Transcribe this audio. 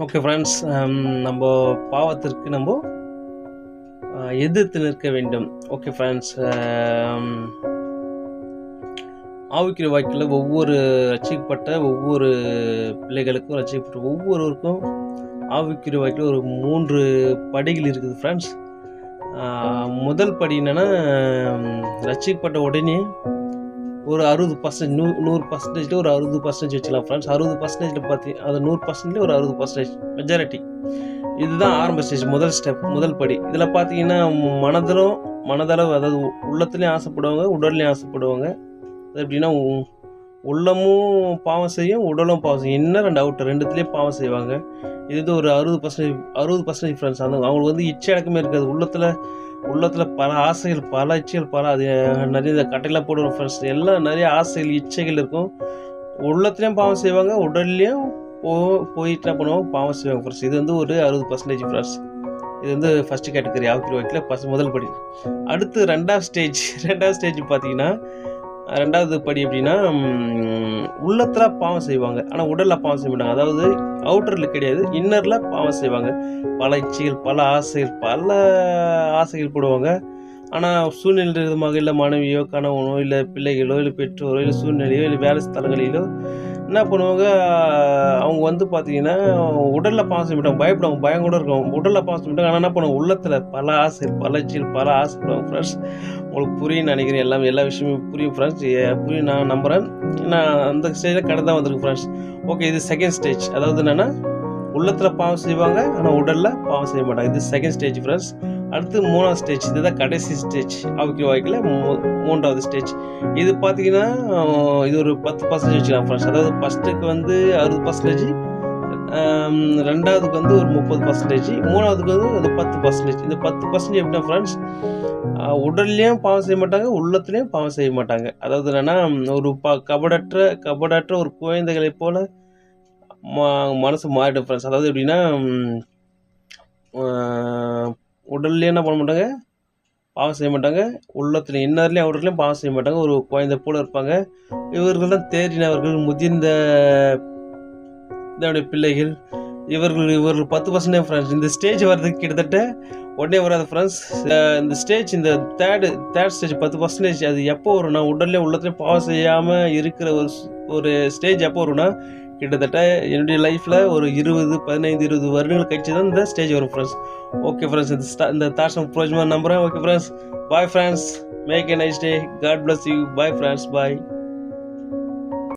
Okay friends, நம்ம பாவத்திற்கு நம்ம எதிர்த்து நிற்க வேண்டும். ஓகே ஃப்ரெண்ட்ஸ், ஆவிக்குரிய வாழ்க்கையில் ஒவ்வொரு ரட்சிக்கப்பட்ட ஒவ்வொரு பிள்ளைகளுக்கும் ரட்சிக்கப்பட்ட ஒவ்வொருவருக்கும் ஆவிக்குரிய வாழ்க்கையில் ஒரு 3 படிகள் இருக்குது ஃப்ரெண்ட்ஸ். முதல் படி என்னென்னா, ரட்சிக்கப்பட்ட உடனே ஒரு 60%, 100% ஒரு 60% வச்சுக்கலாம் ஃப்ரெண்ட்ஸ். 60% அது 100% ஒரு 60% மெஜாரிட்டி. இதுதான் ஆரம்ப ஸ்டேஜ், முதல் ஸ்டெப், முதல் படி. இதில் பார்த்தீங்கன்னா மனதளவு, அதாவது உள்ளத்துலேயும் ஆசைப்படுவாங்க, உடல்லையும் ஆசைப்படுவாங்க. அது எப்படின்னா, உள்ளமும் பாவம் செய்யும், உடலும் பாவம் செய்யும். இன்னும் 2 அவுட், ரெண்டுத்துலேயும் பாவம் செய்வாங்க. இது ஒரு 60% ஃப்ரெண்ட்ஸ். அவங்களுக்கு இச்சை அடக்கமே இருக்காது. உள்ளத்தில் பல ஆசைகள், பல இச்சைகள், அது நிறைய கட்டையெல்லாம் போடுவோம் ஃப்ரெண்ட்ஸ். எல்லாம் நிறைய ஆசைகள், இச்சைகள் இருக்கும். உள்ளத்துலேயும் பாவம் செய்வாங்க, உடல்லையும் போயிட்டு என்ன பண்ணுவாங்க, பாவம் செய்வாங்க ஃப்ரெண்ட்ஸ். இது ஒரு 60% ஃப்ரெண்ட்ஸ். இது ஃபஸ்ட்டு கேட்டகரி ஆவிக்குரிய வாழ்க்கையில் முதல் படி. அடுத்து ரெண்டாவது ஸ்டேஜ் பார்த்தீங்கன்னா, ரெண்டாவது படி எப்படின்னா, உள்ளத்தில் பாவம் செய்வாங்க, ஆனால் உடலில் பாவம் செய்ய மாட்டாங்க. அதாவது அவுட்டரில் கிடையாது, இன்னரில் பாவம் செய்வாங்க. பல இச்சைகள், பல ஆசைகள் போடுவாங்க. ஆனால் சூழ்நிலை விதமாக, இல்லை மனைவியோ, கணவனோ, இல்லை பிள்ளைகளோ, இல்லை பெற்றோரோ, இல்லை சூழ்நிலையோ, இல்லை வேலை ஸ்தலங்களிலோ என்ன பண்ணுவாங்க, அவங்க பார்த்தீங்கன்னா உடலில் பாவம் செய்ய மாட்டாங்க. பயப்படுவாங்க, பயம் கூட இருக்கும். உடலில் பாவம் செய்ய மாட்டாங்க, ஆனால் என்ன பண்ணுவாங்க, உள்ளத்தில் பல ஆசைகள், பல இச்சைகள், பல ஆசைப்படுவாங்க ஃப்ரெண்ட்ஸ். உங்களுக்கு புரியும் நினைக்கிறேன். எல்லா விஷயமும் புரியும் ஃப்ரெண்ட்ஸ். புரியும் நான் நம்புகிறேன். நான் அந்த ஸ்டேஜில் கடந்து தான் வந்திருக்கு ஃப்ரெண்ட்ஸ். ஓகே, இது செகண்ட் ஸ்டேஜ். அதாவது என்னென்னா, உள்ளத்தில் பாவம் செய்வாங்க, ஆனால் உடலில் பாவம் செய்ய மாட்டாங்க. இது செகண்ட் ஸ்டேஜ் ஃப்ரெண்ட்ஸ். அடுத்து 3வது ஸ்டேஜ். இதுதான் கடைசி ஸ்டேஜ் ஆவிக்குரிய வாழ்க்கையில் 3வது ஸ்டேஜ். இது பார்த்தீங்கன்னா, இது ஒரு 10% வச்சுக்கலாம் ஃப்ரெண்ட்ஸ். அதாவது ஃபஸ்ட்டுக்கு 60%, ரெண்டாவதுக்கு ஒரு 30%, மூணாவதுக்கு ஒரு 10%. இந்த 10% எப்படின்னா ஃப்ரெண்ட்ஸ், உடல்லையும் பாவம் செய்ய மாட்டாங்க, உள்ளத்துலேயும் பாவம் செய்ய மாட்டாங்க. அதாவது என்னென்னா, ஒரு கபடற்ற ஒரு குழந்தைகளை போல மனசு மாறிடும் ஃப்ரெண்ட்ஸ். அதாவது எப்படின்னா, உடல்லையும் என்ன பண்ண மாட்டாங்க, பாவம் செய்ய மாட்டாங்க. உள்ளத்துலையும், இன்னர்லேயும் அவுட்டர்லேயும் பாவம் செய்ய மாட்டாங்க. ஒரு குழந்தை போல இருப்பாங்க. இவர்கள் தான் தேறினவர்கள், முதிர்ந்த பிள்ளைகள். இவர்கள் 10% ஃப்ரெண்ட்ஸ். இந்த ஸ்டேஜ் வர்றதுக்கு கிட்டத்தட்ட உடனே வராது ஃப்ரெண்ட்ஸ். இந்த ஸ்டேஜ், இந்த தேர்ட் ஸ்டேஜ் 10%, அது எப்போ வரும்னா, உடல்லையும் உள்ளத்துலேயும் பாவம் செய்யாமல் இருக்கிற ஒரு ஸ்டேஜ் எப்போ வரும்னா, கிட்டத்தட்ட என்னுடைய லைஃப்பில் ஒரு 15-20 வருடங்கள் கழிச்சு தான் இந்த ஸ்டேஜ் வரும் ஃப்ரெண்ட்ஸ். ஓகே ஃப்ரெண்ட்ஸ், இந்த தாட்ஸ் ப்ரோஜமாக நம்புகிறேன். Okay friends, bye friends, make a nice day. God bless you. Bye friends, bye.